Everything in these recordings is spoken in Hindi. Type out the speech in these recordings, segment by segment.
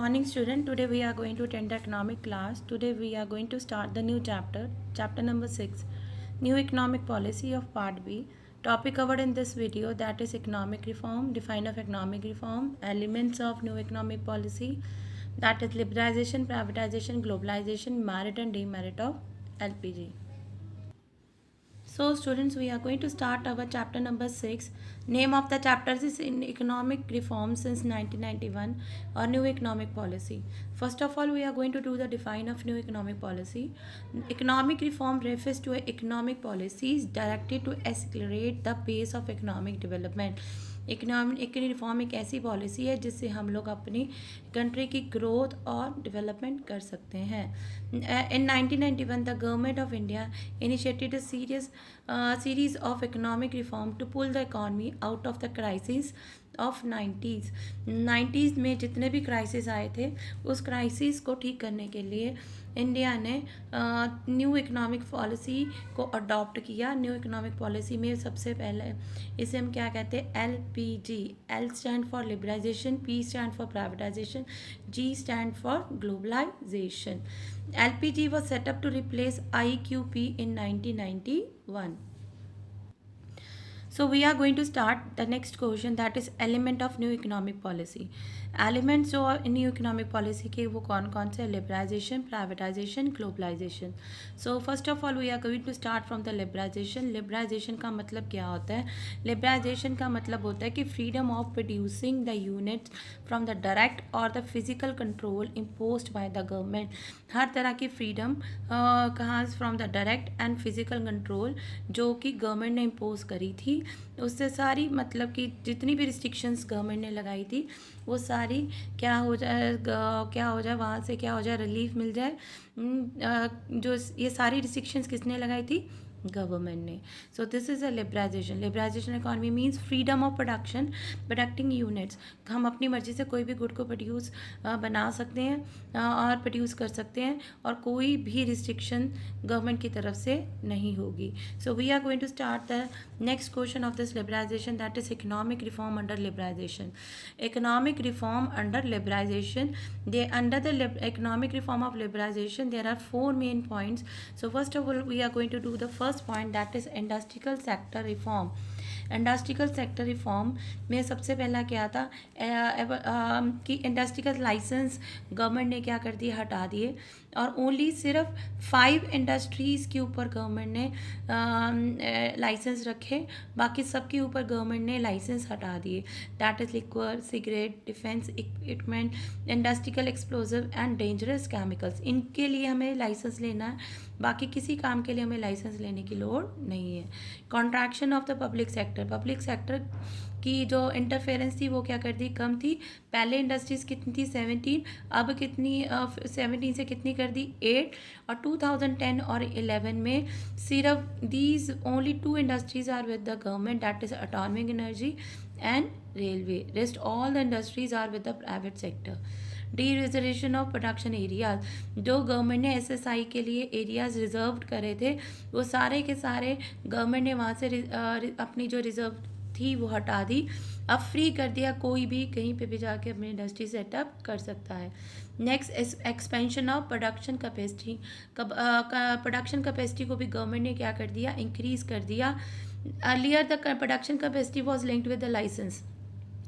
Morning student, today we are going to attend the economic class. Today we are going to start the new chapter number 6, new economic policy of part B. Topic covered in this video, that is economic reform, define of economic reform, elements of new economic policy, that is liberalization, privatization, globalization, merit and demerit of LPG. So students, we are going to start our chapter number 6. Name of the chapter is in economic reform since 1991 or new economic policy. First of all, we are going to do the define of new economic policy. Economic reform refers to economic policies directed to accelerate the pace of economic development. Economic reform एक ऐसी पॉलिसी है जिससे हम लोग अपनी कंट्री की ग्रोथ और डेवलपमेंट कर सकते हैं. In 1991 the government of India initiated a series of economic reform to pull the economy out of the crisis of 90s में जितने भी क्राइसिस आए थे उस क्राइसिस को ठीक करने के लिए इंडिया ने न्यू इकोनॉमिक पॉलिसी को अडॉप्ट किया. न्यू इकोनॉमिक पॉलिसी में सबसे पहले इसे हम क्या कहते हैं, LPG. L stand for liberalisation, P stand for privatisation, G stand for globalisation. LPG was set up to replace IQP in 1991. So we are going to start the next question, that is element of new economic policy. Elements जो न्यू इकोनॉमिक पॉलिसी के वो कौन कौन से, liberalisation, privatisation, globalisation. So first of all we are going to start from the liberalisation. Liberalisation का मतलब क्या होता है? लिबरलाइजेशन का मतलब होता है कि freedom of producing the units from the direct और the physical control imposed by the government. हर तरह की फ्रीडम कहाँ, from the direct and physical control जो कि गवर्नमेंट ने इम्पोज करी थी, उससे सारी मतलब कि जितनी भी रिस्ट्रिक्शंस गवर्नमेंट ने लगाई थी वो सारी क्या हो जाए वहाँ से क्या हो जाए, रिलीफ मिल जाए. जो ये सारी रिस्ट्रिक्शंस किसने लगाई थी? गवर्नमेंट ने. So this is a liberalisation. Liberalisation economy means freedom of production, producting units. हम अपनी मर्जी से कोई भी गुड को प्रोड्यूस बना सकते हैं और प्रोड्यूस कर सकते हैं और कोई भी रिस्ट्रिक्शन गवर्नमेंट की तरफ से नहीं होगी. So we are going to start the next question of this liberalisation, that is economic reform under liberalisation. Economic reform under liberalisation, they under the economic reform of liberalisation there are 4 main points. So first of all we are going to do the first point, that is industrial sector reform. Industrial sector reform में सबसे पहला क्या था कि इंडस्ट्रियल लाइसेंस गवर्नमेंट ने क्या कर दिए, हटा दिए और ओनली सिर्फ 5 इंडस्ट्रीज़ के ऊपर गवर्नमेंट ने लाइसेंस रखे, बाकी सब के ऊपर गवर्नमेंट ने लाइसेंस हटा दिए. That is liquor, cigarette, defence equipment, industrial explosive and dangerous chemicals. इनके लिए हमें लाइसेंस लेना है, बाकी किसी काम के लिए हमें लाइसेंस लेने की लोड़ नहीं है. Contraction of the public sector. Public sector की जो इंटरफेरेंस थी वो क्या कर दी, कम थी. पहले इंडस्ट्रीज़ कितनी थी, 17, अब कितनी 17 से कितनी कर दी, 8. और 2010 और 11 में सिर्फ these only 2 industries are with the government, that is atomic energy and railway. Rest all the industries are with the private sector. Dereservation of production areas. जो गवर्नमेंट ने SSI के लिए एरियाज रिजर्व करे थे वो सारे के सारे गवर्नमेंट ने वहाँ से अपनी जो रिजर्व थी वो हटा दी, अब फ्री कर दिया. कोई भी कहीं पे भी जाके अपनी इंडस्ट्री सेटअप कर सकता है. Next, expansion of production capacity. Production capacity को भी गवर्नमेंट ने क्या कर दिया, इंक्रीज़ कर दिया. Earlier the production capacity was linked with the licence.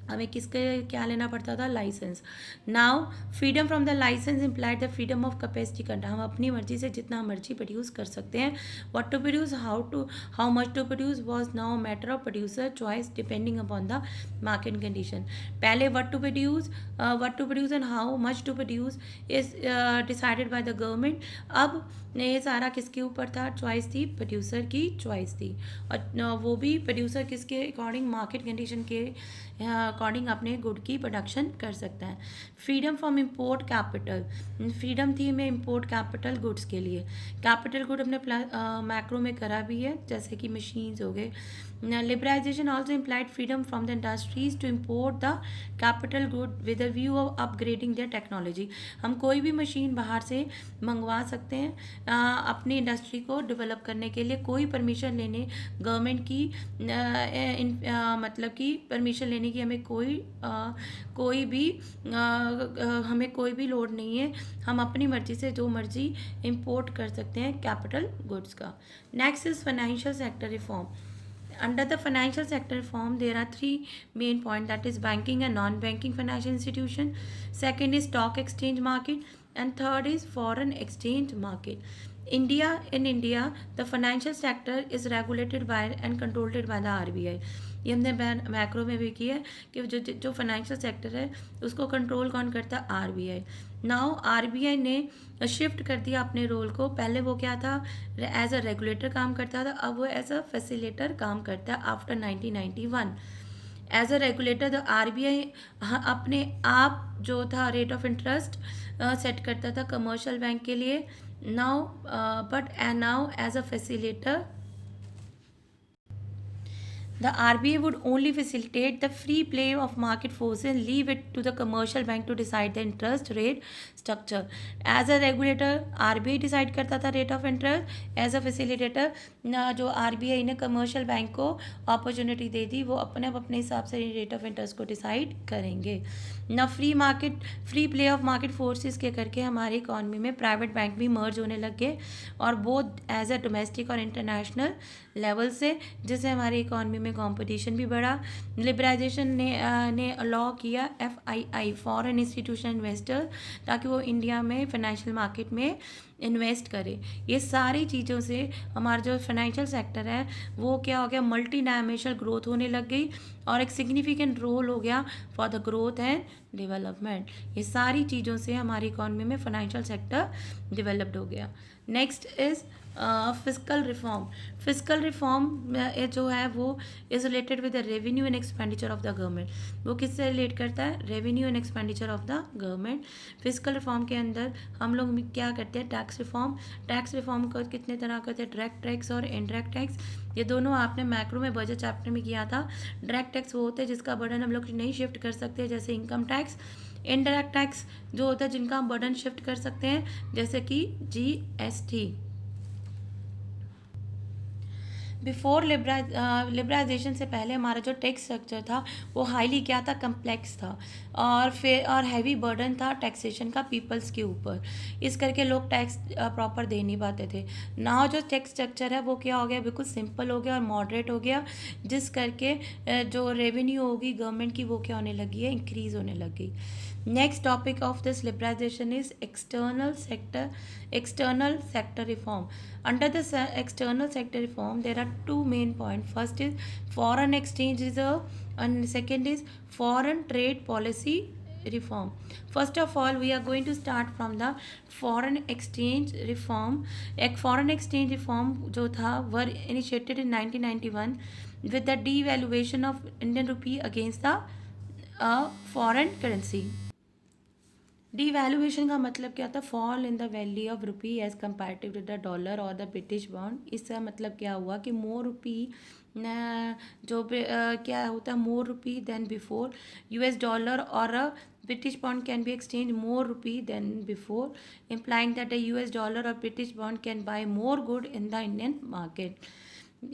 हमें किसके क्या लेना पड़ता था, licence. Now freedom from the licence implied the freedom of capacity control. हम अपनी मर्जी से जितना मर्जी प्रोड्यूस कर सकते हैं. What to produce, how much to produce was now matter of producer choice depending upon the market condition. पहले what to produce and how much to produce is decided by the government. अब ये सारा किसके ऊपर था, चॉइस थी, प्रोड्यूसर की चॉइस थी. और वो भी प्रोड्यूसर किसके अकॉर्डिंग, मार्केट कंडीशन के अकॉर्डिंग अपने गुड की प्रोडक्शन कर सकता है. Freedom from import capital. Freedom थी में इम्पोर्ट कैपिटल गुड्स के लिए. कैपिटल गुड हमने मैक्रो में करा भी है, जैसे कि मशीन्स हो गए, Now, liberalization also implied freedom from the industries to import the capital good with a view of upgrading their technology. हम कोई भी मशीन बाहर से मंगवा सकते हैं अपनी इंडस्ट्री को डेवलप करने के लिए, कोई परमिशन लेने गवर्नमेंट की मतलब कि परमिशन लेने की हमें हमें कोई भी लोड नहीं है। हम अपनी मर्जी से जो मर्जी इंपोर्ट कर सकते हैं कैपिटल गुड्स का। Next is financial sector reform. Under the financial sector reform, there are three main points, that is banking and non-banking financial institution. Second is stock exchange market, and third is foreign exchange market. In India, the financial sector is regulated by and controlled by the RBI. ये हमने मैक्रो में भी किया है कि जो फाइनेंशियल सेक्टर है उसको कंट्रोल कौन करता है? आरबीआई। नाउ आरबीआई ने शिफ्ट कर दिया अपने रोल को। पहले वो क्या था? एज अ रेगुलेटर काम करता था, अब वो एज अ फैसिलिटेटर काम करता है after 1991। As a regulator the RBI अपने आप जो था रेट ऑफ इंटरेस्ट सेट करता था कमर्शियल बैंक के लिए। Now now as a facilitator the RBI would only facilitate the free play of market forces and leave it to the commercial bank to decide the interest rate structure. As a regulator, RBI decide करता था rate of interest. As a facilitator, जो RBI ने commercial bank को opportunity दे दी, वो अपने हिसाब से rate of interest को decide करेंगे ना। Free play of market forces के करके हमारी इकॉनमी में प्राइवेट बैंक भी मर्ज होने लग गए, और बोथ एज अ डोमेस्टिक और इंटरनेशनल लेवल से, जिससे हमारी इकॉनमी में कंपटीशन भी बढ़ा। लिबराइजेशन ने अलाउ किया FII फॉरेन इंस्टीट्यूशन इन्वेस्टर, ताकि वो इंडिया में फाइनेंशियल मार्केट में इन्वेस्ट करे। ये सारी चीज़ों से हमारा जो फाइनेंशियल सेक्टर है वो क्या हो गया? मल्टी डायमेंशनल ग्रोथ होने लग गई, और एक सिग्निफिकेंट रोल हो गया for the growth and development. ये सारी चीज़ों से हमारी इकॉनमी में फाइनेंशियल सेक्टर डेवलप्ड हो गया। Next is physical reform. Physical reform जो है वो is related with the revenue and expenditure of the government. वो किससे रिलेट करता है? Revenue and expenditure of the government. Physical reform के अंदर हम लोग क्या करते हैं? Tax reform. टैक्स रिफॉर्म को कितने तरह करते हैं? डायरेक्ट टैक्स और इनडायरेक्ट टैक्स। ये दोनों आपने मैक्रो में बजट चैप्टर में किया था। डायरेक्ट टैक्स वो होते हैं जिसका बर्डन हम लोग नहीं शिफ्ट कर सकते, जैसे इनकम टैक्स। इनडायरेक्ट टैक्स जो होता है जिनका हम बर्डन शिफ्ट कर सकते हैं, जैसे कि GST। बिफोर लिबराइजेशन से पहले हमारा जो टैक्स स्ट्रक्चर था वो हाईली क्या था? कम्प्लेक्स था, और हैवी बर्डन था टैक्सेशन का पीपल्स के ऊपर। इस करके लोग टैक्स प्रॉपर दे नहीं पाते थे। नाउ जो टैक्स स्ट्रक्चर है वो क्या हो गया? बिल्कुल सिंपल हो गया और मॉडरेट हो गया, जिस करके जो रेवेन्यू होगी गवर्नमेंट की वो क्या होने लगी है? इंक्रीज होने लगी। Next topic of this liberalization is external sector reform. Under the external sector reform, there are two main points. First is foreign exchange reserve, and second is foreign trade policy reform. First of all, we are going to start from the foreign exchange reform. एक foreign exchange reform जो था were initiated in 1991 with the devaluation of Indian rupee against the foreign currency. Devaluation का मतलब क्या था? Fall in the value of rupee as comparative to the dollar और द ब्रिटिश बाउंड। इसका मतलब क्या हुआ कि मोर रुपी क्या होता है? मोर रुपी देन बिफोर। US डॉलर और British pound can be exchanged more rupee than before, implying that a US dollar or British pound can buy more good in the Indian market.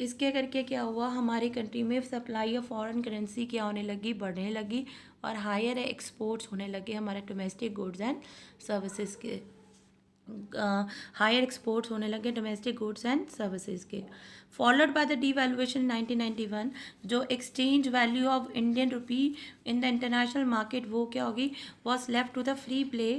इसके करके क्या हुआ? हमारी कंट्री में सप्लाई ऑफ फॉरेन करेंसी क्या होने लगी? बढ़ने लगी, और हायर एक्सपोर्ट्स होने लगे हमारे डोमेस्टिक गुड्स एंड सर्विसेज के। हायर एक्सपोर्ट्स होने लगे डोमेस्टिक गुड्स एंड सर्विसेज के। फॉलोड बाय द डिवैल्यूएशन 1991, जो exchange value of Indian rupee in the international market वो क्या होगी? Was left to the free play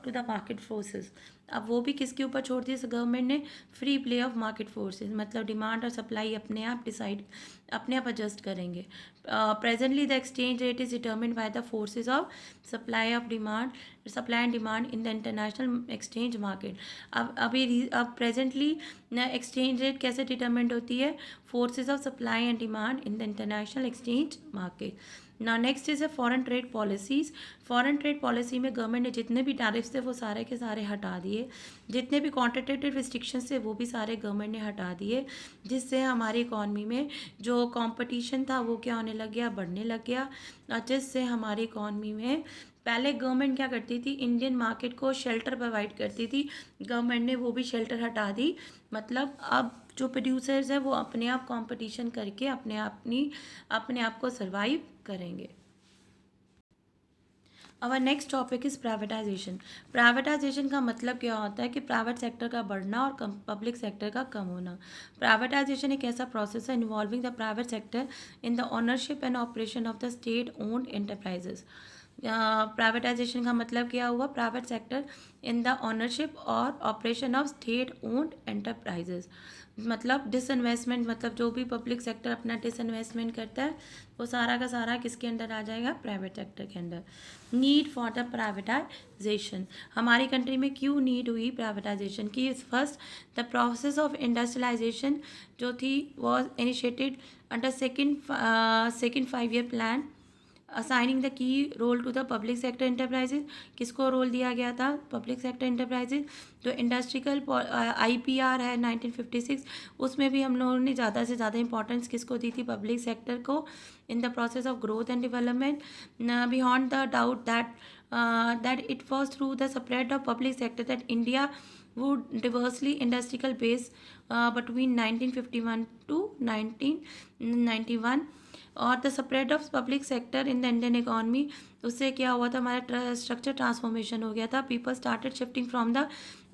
to the market forces. अब वो भी किसके ऊपर छोड़ दी गवर्नमेंट ने? Free play of market forces, मतलब डिमांड और सप्लाई अपने आप एडजस्ट करेंगे। Presently the exchange rate is determined by the forces of supply and demand in the international exchange market. अब प्रेजेंटली एक्सचेंज रेट कैसे डिटर्मिन्ड होती है? Forces of supply and demand in the international exchange market. ना next is a foreign trade policies. Foreign trade policy में गवर्नमेंट ने जितने भी टैरिफ्स थे वो सारे के सारे हटा दिए, जितने भी क्वांटिटेटिव रिस्ट्रिक्शंस थे वो भी सारे गवर्नमेंट ने हटा दिए, जिससे हमारी इकॉनमी में जो कंपटीशन था वो क्या होने लग गया, बढ़ने लग गया। और जिससे हमारी इकॉनमी में पहले गवर्नमेंट क्या करती थी, इंडियन मार्केट को शेल्टर प्रोवाइड करती थी, गवर्नमेंट ने वो भी शेल्टर हटा दी। मतलब अब जो प्रोड्यूसर्स है वो अपने आप कंपटीशन करके अपने आप को सर्वाइव करेंगे। Our next topic is privatisation. Privatisation का मतलब क्या होता है कि प्राइवेट सेक्टर का बढ़ना और पब्लिक सेक्टर का कम होना। प्राइवेटाइजेशन एक ऐसा प्रोसेस है involving the private sector in the ownership and operation of the state owned enterprises. Privatization का मतलब क्या हुआ, private sector in the ownership और operation of state owned enterprises. मतलब डिसइन्वेस्टमेंट, मतलब जो भी पब्लिक सेक्टर अपना डिसइन्वेस्टमेंट करता है वो सारा का सारा किसके अंडर आ जाएगा, प्राइवेट सेक्टर के अंदर। नीड फॉर द प्राइवेटाइजेशन, हमारी कंट्री में क्यों नीड हुई प्राइवेटाइजेशन की? First, the process of industrialisation जो थी was initiated under second 5-year plan assigning the key role to the public sector enterprises. किसको रोल दिया गया था, पब्लिक सेक्टर इंटरप्राइजेज। जो इंडस्ट्रियल IPR है 1956, उसमें भी हम लोगों ने ज़्यादा से ज़्यादा इंपॉर्टेंस किसको दी थी, पब्लिक सेक्टर को, in the process of growth and development. Beyond the doubt that it was through the spread of public sector that India would diversely industrial base between 1951 to 1991 और the spread of public sector in the Indian economy. उससे क्या हुआ था, हमारा स्ट्रक्चर ट्रांसफॉर्मेशन हो गया था। People started shifting from the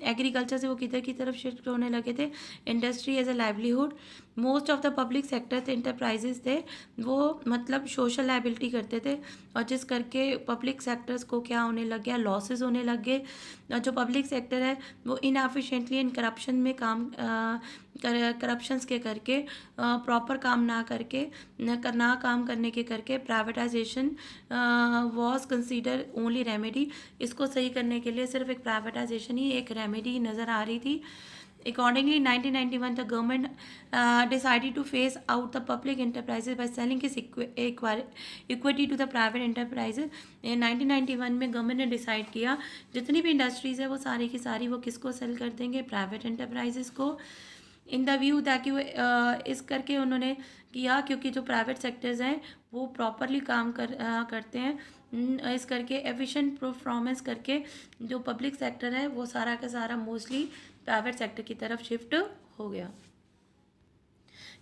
agriculture से वो किधर की तरफ शिफ्ट होने लगे थे, industry as a livelihood. Most of the public sector थे इंटरप्राइजेज थे वो मतलब सोशल लाइबिलिटी करते थे, और जिस करके पब्लिक सेक्टर्स को क्या होने लग गया, लॉसेस होने लग गए। और जो पब्लिक सेक्टर है वो इनएफिशिएंटली इन करप्शन में करप्शंस के करके प्रॉपर काम ना करके ना काम करने के करके privatisation was consider only remedy. इसको सही करने के लिए सिर्फ एक प्राइवेटाइजेशन ही एक रेमेडी नज़र आ रही थी। Accordingly, in 1991, the government decided to phase out the public enterprises by selling its equity to the private enterprises. In 1991 में गवर्नमेंट ने डिसाइड किया जितनी भी इंडस्ट्रीज़ है वो सारी की सारी वो किसको सेल कर देंगे, प्राइवेट एंटरप्राइजेस को। इन द व्यू ताकि वो इस करके उन्होंने किया क्योंकि जो प्राइवेट सेक्टर्स हैं वो प्रॉपरली काम करते हैं, इस करके एफिशिएंट परफॉर्मेंस करके जो पब्लिक सेक्टर है वो सारा का सारा मोस्टली प्राइवेट सेक्टर की तरफ शिफ्ट हो गया।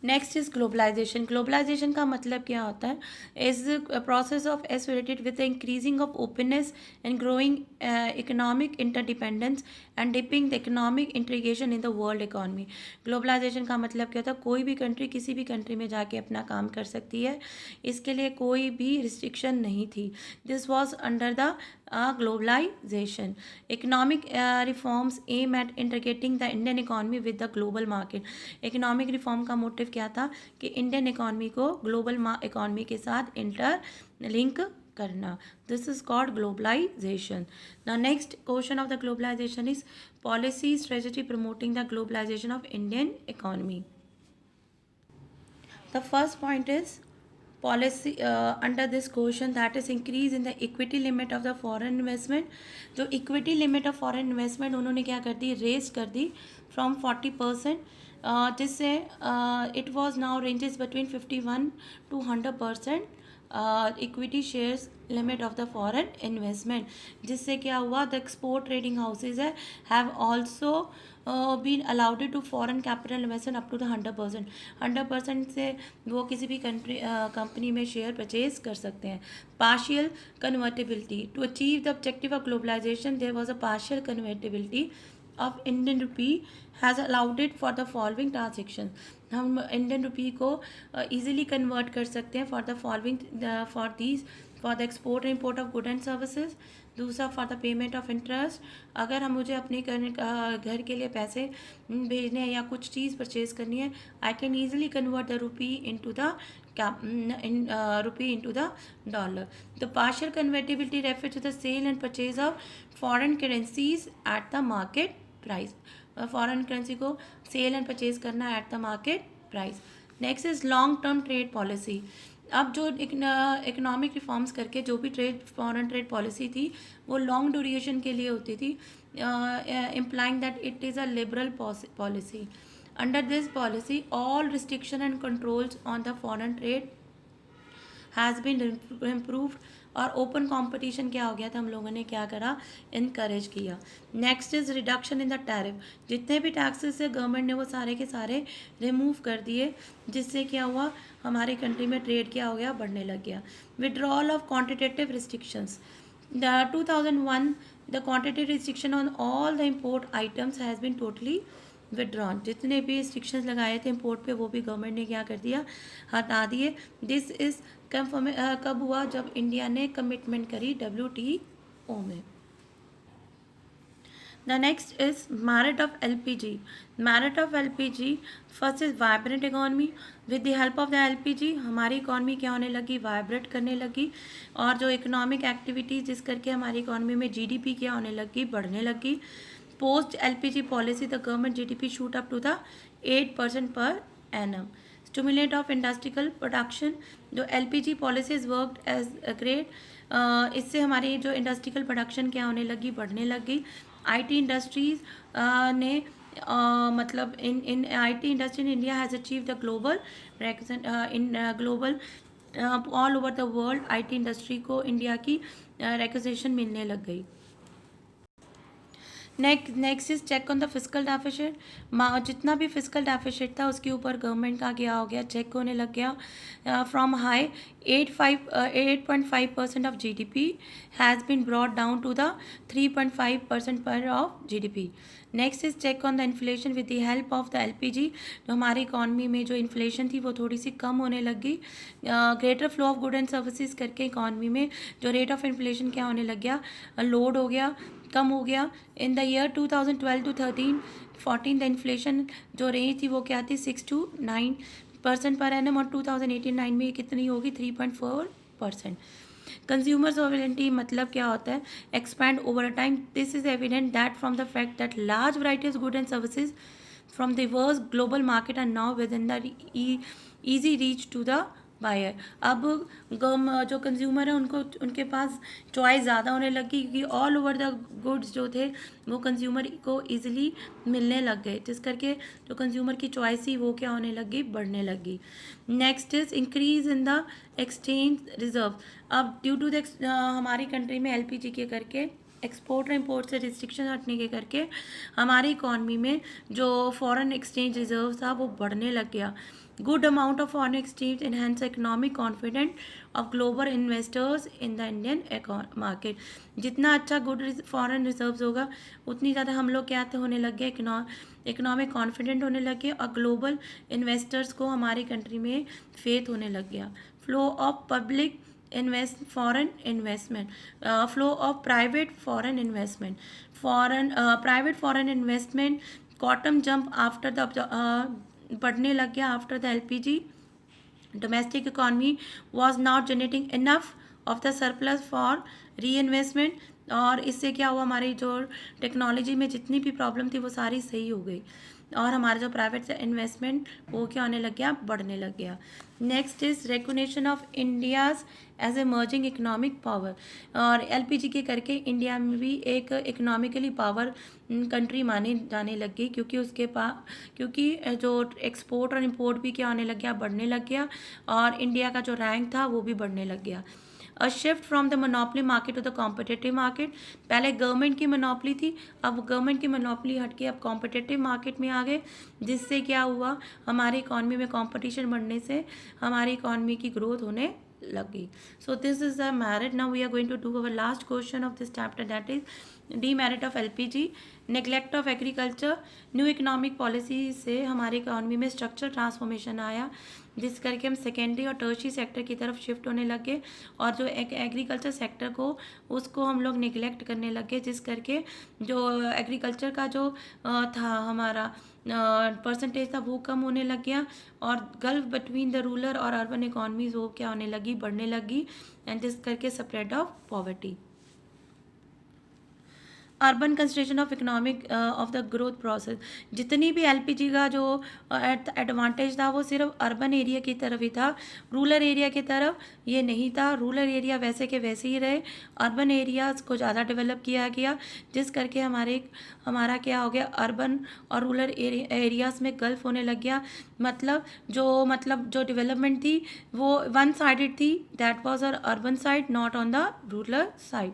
Next is globalisation. ग्लोबलाइजेशन का मतलब क्या होता है, is process of associated with the increasing of openness and growing economic interdependence and dipping the economic integration in the world economy. Globalisation का मतलब क्या होता है, कोई भी कंट्री किसी भी कंट्री में जाके अपना काम कर सकती है, इसके लिए कोई भी रिस्ट्रिक्शन नहीं थी। This was under the globalisation. Economic reforms aim at integrating the Indian economy with the global market. Economic reform का मोटिव क्या था कि इंडियन इकॉनमी को ग्लोबल इकॉनमी के साथ इंटर लिंक करना। This is called globalisation. The next question of the globalisation is policy strategy promoting the globalisation of Indian economy. The first point is policy under this question that is increase in the equity limit of the foreign investment. जो equity limit of foreign investment उन्होंने क्या कर दी, रेज कर दी फ्रॉम 40%, जिससे it was now ranges between 51 to 100% equity shares limit of the foreign investment. जिससे क्या हुआ, द एक्सपोर्ट ट्रेडिंग हाउसेज है have also been allowed to foreign capital investment up to the 100%। 100% से वो किसी भी कंपनी में शेयर परचेज कर सकते हैं। Partial convertibility to achieve the objective of globalization there was a partial convertibility of Indian rupee has allowed it for the following transaction. हम इंडियन रुपी को ईजिली कन्वर्ट कर सकते हैं for the following for the export and import of good and services. दूसरा for the payment of interest, अगर हम मुझे अपने घर के लिए पैसे भेजने हैं या कुछ चीज़ परचेज करनी है, I can easily convert the rupee into the into the dollar. The partial convertibility refers to the sale and purchase of foreign currencies at the market price. Foreign currency को sale and purchase करना at the market price. Next is long term trade policy. अब जो इकोनॉमिक रिफॉर्म्स करके जो भी फॉरेन ट्रेड पॉलिसी थी वो लॉन्ग ड्यूरेशन के लिए होती थी, implying that it is a liberal policy. Under this policy all restriction and controls on the foreign trade has been improved. और ओपन कंपटीशन क्या हो गया था, हम लोगों ने क्या करा, इनकरेज किया. Next is reduction in the tariff. जितने भी टैक्सेस है गवर्नमेंट ने वो सारे के सारे रिमूव कर दिए, जिससे क्या हुआ, हमारी कंट्री में ट्रेड क्या हो गया, बढ़ने लग गया. Withdrawal of quantitative restrictions. The 2001 the quantitative restriction on all the import items has been totally withdrawn. जितने भी रिस्ट्रिक्शंस लगाए थे इम्पोर्ट पे वो भी गवर्नमेंट ने क्या कर दिया, हटा दिए. दिस इज़ कब हुआ, जब इंडिया ने कमिटमेंट करी WTO में. The next is merit of LPG. Merit of LPG, first is vibrant economy. With the help of the LPG हमारी इकॉनमी क्या होने लगी, वाइब्रेट करने लगी. और जो इकोनॉमिक एक्टिविटीज जिस करके हमारी इकॉनमी में GDP क्या होने लगी, बढ़ने लगी. Post LPG policy the government GDP shoot up to the 8% per annum. Stimulate of industrial production. जो LPG policies worked as a great. इससे हमारी जो इंडस्ट्रियल प्रोडक्शन क्या होने लगी, बढ़ने लगी. IT इंडस्ट्रीज ने मतलब in IT industry in India has achieve the global in global all over the world. IT industry को इंडिया की रिकग्निशन मिलने लग गई. Next is check on the physical deficit. जितना भी फिजिकल डेफिसिट था उसके ऊपर गवर्नमेंट का क्या हो गया, चेक होने लग गया. From high 8.5% of GDP has been brought down to the 3.5% per of GDP. Next is check on the inflation with the help of the LPG. जो हमारी इकॉनमी में जो इन्फ्लेशन थी वो थोड़ी सी कम होने लगी. Greater flow of good and services करके इकॉनमी में जो रेट ऑफ इन्फ्लेशन क्या होने लग गया, लोड हो गया, कम हो गया. In the year 2012 to 13-14 the inflation जो रेंज थी वो क्या थी, 6 to 9% पर एनम. और 2018-9 में ये कितनी होगी, 3.4%. कंज्यूमर सॉवरेनिटी मतलब क्या होता है, expand over a time. This is evident that from the fact that large variety of good and services from diverse global market are now with in the easy reach to the buyer. अब जो कंज्यूमर है उनको उनके पास चॉइस ज़्यादा होने लगी, क्योंकि ऑल ओवर द गुड्स जो थे वो कंज्यूमर को इजीली मिलने लग गए, जिस करके जो कंज्यूमर की चॉइस थी वो क्या होने लगी, बढ़ने लगी. Next is increase in the exchange reserve. अब ड्यू टू द हमारी कंट्री में LPG के करके एक्सपोर्ट और इम्पोर्ट से रिस्ट्रिक्शन हटने के करके हमारी इकॉनमी में जो फॉरेन एक्सचेंज रिजर्व था वो बढ़ने लग गया. Good amount of foreign exchange enhance economic confident of global investors in the Indian market. जितना अच्छा गुड फॉरेन रिजर्व्स होगा उतनी ज़्यादा हम लोग क्या होने लग गए, इकोनॉमिक कॉन्फिडेंट होने लगे और ग्लोबल इन्वेस्टर्स को हमारी कंट्री में फेथ होने लग गया. Flow of public foreign investment, flow of private foreign investment. Private foreign investment quantum jump after the बढ़ने लग गया after the LPG. Domestic economy was not generating enough of the surplus for री इन्वेस्टमेंट. और इससे क्या हुआ, हमारी जो टेक्नोलॉजी में जितनी भी प्रॉब्लम थी वो सारी सही हो गई और हमारा जो प्राइवेट इन्वेस्टमेंट वो क्या होने लग गया, बढ़ने लग गया. Next is recognition of India's as emerging economic power. और LPG के करके इंडिया में भी एक इकोनॉमिकली पावर कंट्री मानी जाने लग गई, क्योंकि जो एक्सपोर्ट और इम्पोर्ट भी क्या होने लग गया, बढ़ने लग गया और इंडिया का जो रैंक था वो भी बढ़ने लग गया. A shift from the monopoly market to the competitive market. पहले गवर्नमेंट की मोनोपली थी, अब गवर्नमेंट की मोनोपली हटके अब कॉम्पिटिटिव मार्केट में आ गए, जिससे क्या हुआ, हमारी इकॉनमी में कंपटीशन बढ़ने से हमारी इकॉनमी की ग्रोथ होने लगी. So this is the merit. Now we are going to do our last question of this chapter, that is demerit of LPG. Neglect of agriculture. New economic policy से हमारी इकॉनमी में स्ट्रक्चर ट्रांसफॉर्मेशन आया, जिस करके हम सेकेंडरी और टर्शरी सेक्टर की तरफ शिफ्ट होने लगे और जो एग्रीकल्चर सेक्टर को उसको हम लोग निगलेक्ट करने लगे, जिस करके जो एग्रीकल्चर का जो था हमारा परसेंटेज था वो कम होने लग गया और गल्फ बिटवीन द रूरल और अर्बन इकॉनमीज वो क्या होने लगी, बढ़ने लगी, एंड जिस करके spread of poverty. Urban construction of economic of the growth process. जितनी भी एलपीजी का जो एडवांटेज था वो सिर्फ अर्बन एरिया की तरफ ही था, रूरल एरिया की तरफ ये नहीं था। रूरल एरिया वैसे के वैसे ही रहे, अर्बन एरियाज़ को ज़्यादा डेवलप किया गया, जिस करके हमारा क्या हो गया, अर्बन और रूरल एरियाज़ में गल्फ होने लग गया। मतलब जो डेवलपमेंट थी वो वन साइडेड थी, दैट वाज और urban side, not on the rural side.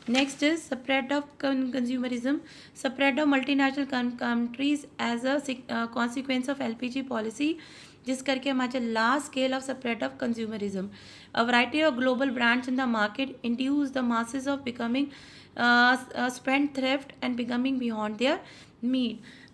Next is spread of consumerism, spread of multinational countries as a consequence of LPG policy, जिस करके हमारे large scale of spread of consumerism, a variety of global brands in the market induce the masses of becoming spend thrift and becoming beyond their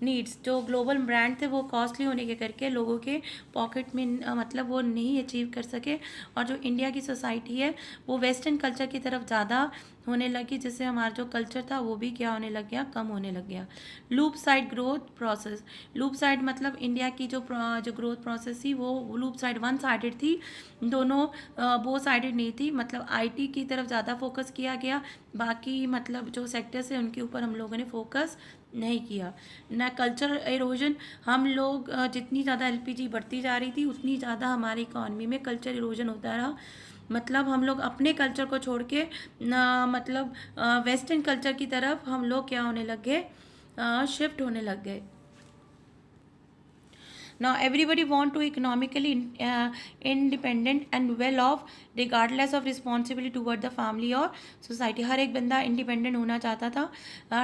needs. जो ग्लोबल ब्रांड थे वो कॉस्टली होने के करके लोगों के पॉकेट में मतलब वो नहीं अचीव कर सके, और जो इंडिया की सोसाइटी है वो वेस्टर्न कल्चर की तरफ ज़्यादा होने लगी, जिससे हमारा जो कल्चर था वो भी क्या होने लग गया, कम होने लग गया। Loop side growth process, loop side मतलब इंडिया की जो ग्रोथ प्रोसेस थी वो लूप साइड वन साइडेड थी, दोनों वो साइडेड नहीं थी। मतलब आईटी की तरफ ज़्यादा फोकस किया गया, बाकी मतलब जो सेक्टर्स है उनके ऊपर हम लोगों ने फोकस नहीं किया। न कल्चर इरोजन, हम लोग जितनी ज़्यादा एलपीजी बढ़ती जा रही थी उतनी ज़्यादा हमारी इकॉनमी में कल्चर इरोजन होता रहा। मतलब हम लोग अपने कल्चर को छोड़ के मतलब वेस्टर्न कल्चर की तरफ हम लोग क्या होने लग गए, शिफ्ट होने लग गए। Now everybody want to economically independent and well off regardless of responsibility toward the family or society। हर एक बंदा इंडिपेंडेंट होना चाहता था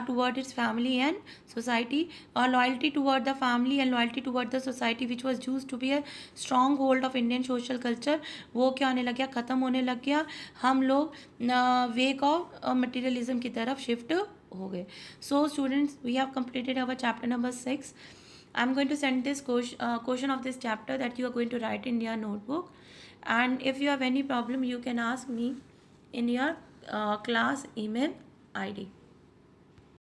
toward its family and society, और loyalty toward the family and loyalty toward the society which was used to be a strong hold of Indian social culture, वो क्या होने लग गया, ख़त्म होने लग गया। हम लोग वेक ऑफ मटीरियलिज्म की तरफ शिफ्ट हो गए। So students, we have completed our chapter number 6. I'm going to send this question of this chapter that you are going to write in your notebook, and if you have any problem you can ask me in your class email ID.